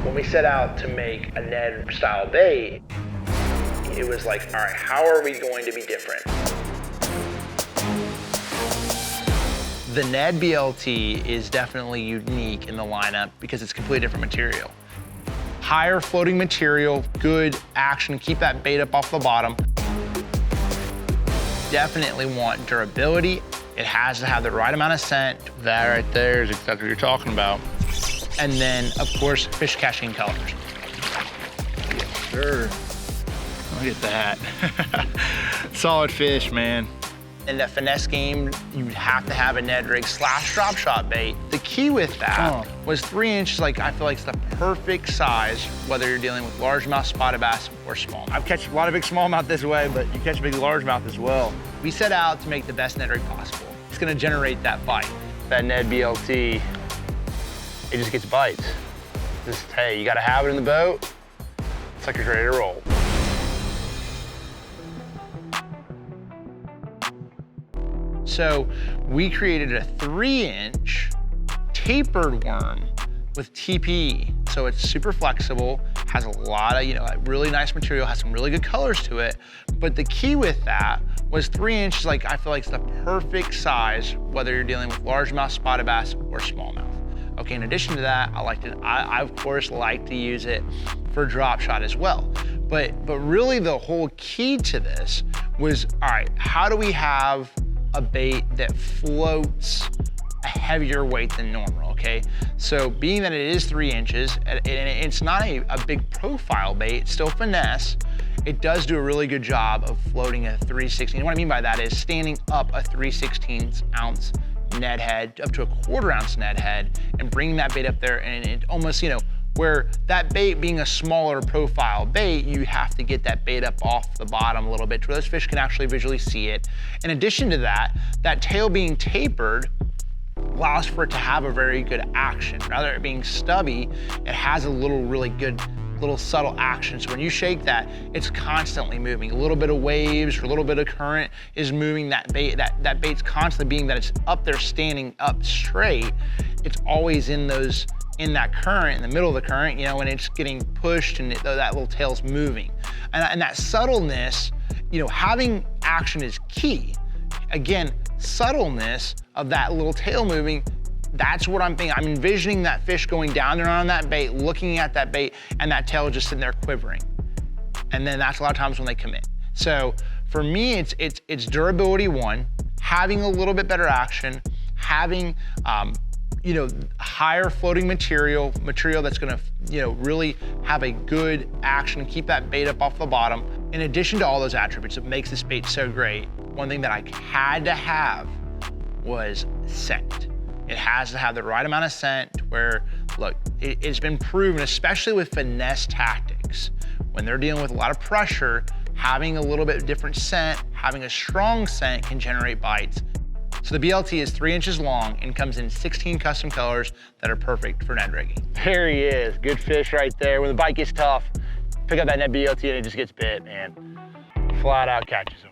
When we set out to make a Ned style bait, it was like, all right, how are we going to be different? The Ned BLT is definitely unique in the lineup because it's completely different material. Higher floating material, good action, keep that bait up off the bottom. Definitely want durability. It has to have the right amount of scent. That right there is exactly what you're talking about. And then, of course, fish catching colors. Yes, sir. Look at that. Solid fish, man. In the finesse game, you have to have a Ned Rig / drop shot bait. The key with that was 3 inches, like I feel like it's the perfect size, whether you're dealing with largemouth, spotted bass, or small. I've catch a lot of big smallmouth this way, but you catch a big largemouth as well. We set out to make the best Ned Rig possible. It's gonna generate that bite. That Ned BLT, it just gets bites. Just, hey, you gotta have it in the boat. It's like you're ready to roll. So we created a 3-inch tapered worm with TPE. So it's super flexible, has a lot of, really nice material, has some really good colors to it. But the key with that was 3 inches, like I feel like it's the perfect size, whether you're dealing with largemouth, spotted bass, or smallmouth. Okay, in addition to that, I of course like to use it for drop shot as well. But really the whole key to this was, all right, how do we have a bait that floats a heavier weight than normal, okay? So being that it is 3 inches, and it's not a big profile bait, it's still finesse, it does do a really good job of floating a 3/16. And what I mean by that is standing up a 3/16 ounce Ned head, up to a 1/4 ounce Ned head, and bringing that bait up there, and it almost, where that bait being a smaller profile bait, you have to get that bait up off the bottom a little bit where those fish can actually visually see it. In addition to that, that tail being tapered allows for it to have a very good action. Rather than it being stubby, it has a really good little subtle action. So when you shake that, it's constantly moving. A little bit of waves or a little bit of current is moving that bait. That bait's constantly, being that it's up there standing up straight, it's always in that current, in the middle of the current, when it's getting pushed and that little tail's moving. And that subtleness, having action is key. Again, subtleness of that little tail moving, that's what I'm thinking. I'm envisioning that fish going down there on that bait, looking at that bait, and that tail just sitting there quivering. And then that's a lot of times when they come in. So for me, it's durability one, having a little bit better action, having higher floating material that's gonna, really have a good action, keep that bait up off the bottom. In addition to all those attributes that makes this bait so great, one thing that I had to have was scent. It has to have the right amount of scent where, look, it's been proven, especially with finesse tactics, when they're dealing with a lot of pressure, having a little bit different scent, having a strong scent can generate bites. So the BLT is 3 inches long and comes in 16 custom colors that are perfect for Ned rigging. There he is, good fish right there. When the bite gets tough, pick up that Ned BLT and it just gets bit and flat out catches him.